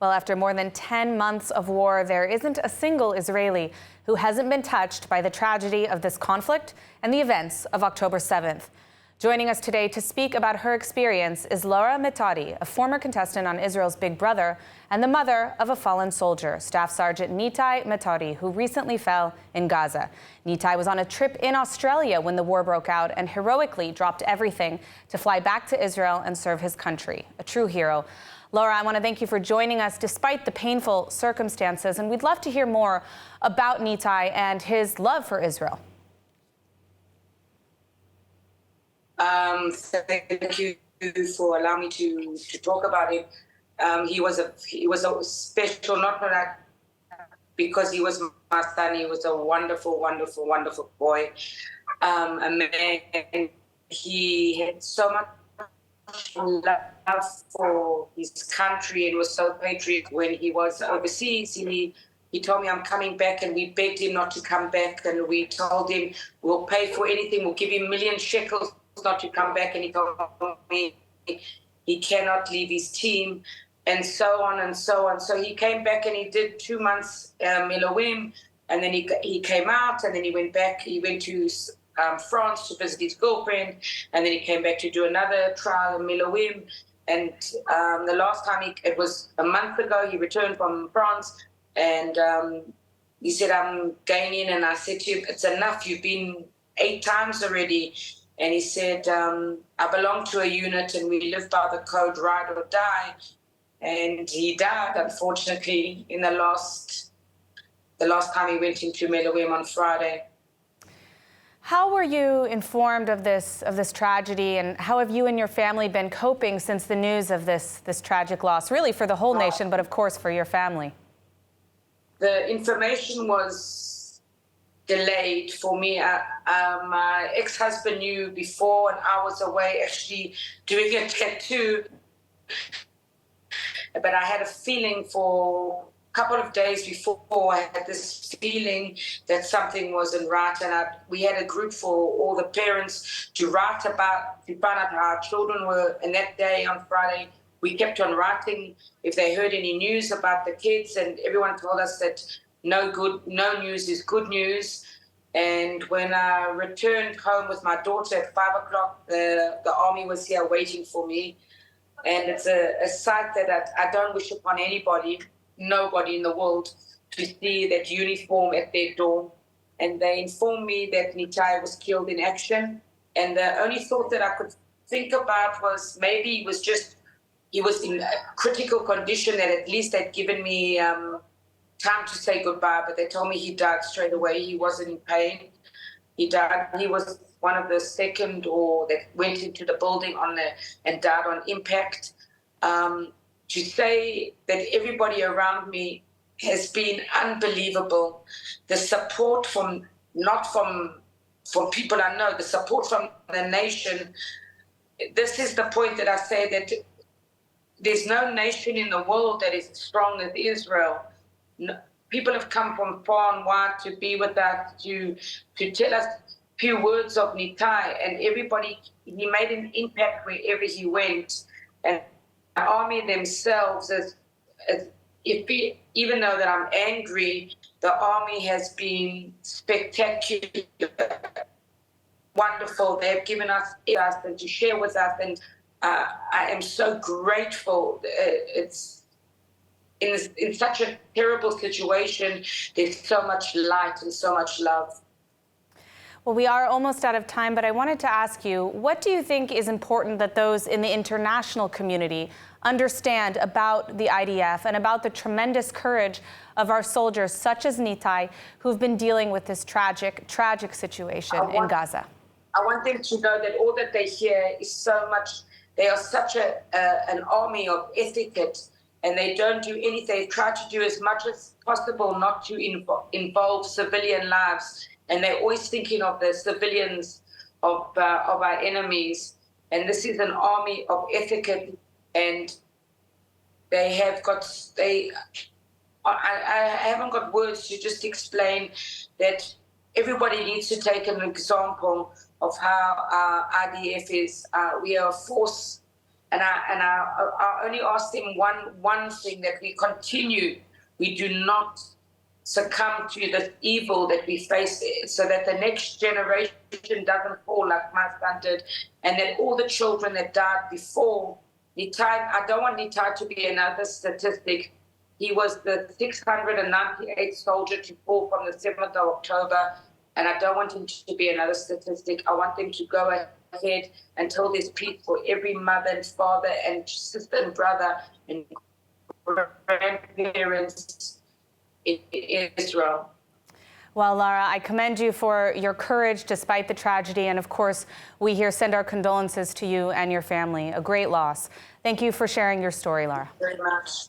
Well, after more than 10 months of war, there isn't a single Israeli who hasn't been touched by the tragedy of this conflict and the events of October 7th. Joining us today to speak about her experience is Nitai Metodi, a former contestant on Israel's Big Brother and the mother of a fallen soldier, Staff Sergeant Nitai Metodi, who recently fell in Gaza. Nitai was on a trip in Australia when the war broke out and heroically dropped everything to fly back to Israel and serve his country. A true hero. Laura, I want to thank you for joining us despite the painful circumstances, and we'd love to hear more about Nitai and his love for Israel. Thank you for allowing me to talk about it. He was a special, not that because he was my son. He was a wonderful, wonderful, wonderful boy, a man. He had so much love for his country and was so patriotic. When he was overseas, he told me, I'm coming back, and we begged him not to come back, and we told him we'll pay for anything, we'll give him 1,000,000 shekels not to come back, and he told me he cannot leave his team, and so on and so on. So he came back and he did 2 months Milowim, and then he came out, and then he went back. He went to France to visit his girlfriend, and then he came back to do another trial in Milowim. And the last time, it was a month ago, he returned from France, and he said, I'm going in, and I said to him, it's enough, you've been 8 times already. And he said, I belong to a unit and we live by the code, ride or die. And he died, unfortunately, in the last time he went into Milowim on Friday. How were you informed of this tragedy, and how have you and your family been coping since the news of this tragic loss, really for the whole nation, but of course for your family? The information was delayed for me. My ex-husband knew before, and I was away actually doing a tattoo. But I had a feeling for a couple of days before, I had this feeling that something wasn't right. And we had a group for all the parents to find out how our children were. And that day on Friday, we kept on writing if they heard any news about the kids, and everyone told us that no news is good news. And when I returned home with my daughter at 5 o'clock, the army was here waiting for me. And it's a sight that I don't wish upon nobody in the world, to see that uniform at their door. And they informed me that Nitai was killed in action. And the only thought that I could think about was maybe he was in a critical condition, that at least they'd given me time to say goodbye, but they told me he died straight away. He wasn't in pain. He died. He was one of the second that went into the building and died on impact. To say that everybody around me has been unbelievable. The support not from people I know, the support from the nation. This is the point that I say that there's no nation in the world that is as strong as Israel. People have come from far and wide to be with us, to tell us a few words of Nitai, and everybody, he made an impact wherever he went. And the army themselves, even though that I'm angry, the army has been spectacular, wonderful. They have given us and to share with us, and I am so grateful. It's in such a terrible situation, there's so much light and so much love. Well, we are almost out of time, but I wanted to ask you, what do you think is important that those in the international community understand about the IDF and about the tremendous courage of our soldiers, such as Nitai, who've been dealing with this tragic situation in Gaza? I want them to know that all that they hear is so much. They are such an army of etiquette, and they don't do anything. They try to do as much as possible not to involve civilian lives. And they're always thinking of the civilians of our enemies. And this is an army of etiquette, and I haven't got words to just explain that everybody needs to take an example of how our IDF is. We are a force I only ask them one thing, that we do not succumb to the evil that we face, so that the next generation doesn't fall like my son did, and that all the children that died before Nitai, I don't want Nitai to be another statistic. He was the 698th soldier to fall from the 7th of October, and I don't want him to be another statistic. I want them to go ahead until there's peace for every mother and father and sister and brother and grandparents in Israel. Well, Lara, I commend you for your courage despite the tragedy. And of course, we here send our condolences to you and your family. A great loss. Thank you for sharing your story, Lara. Very much.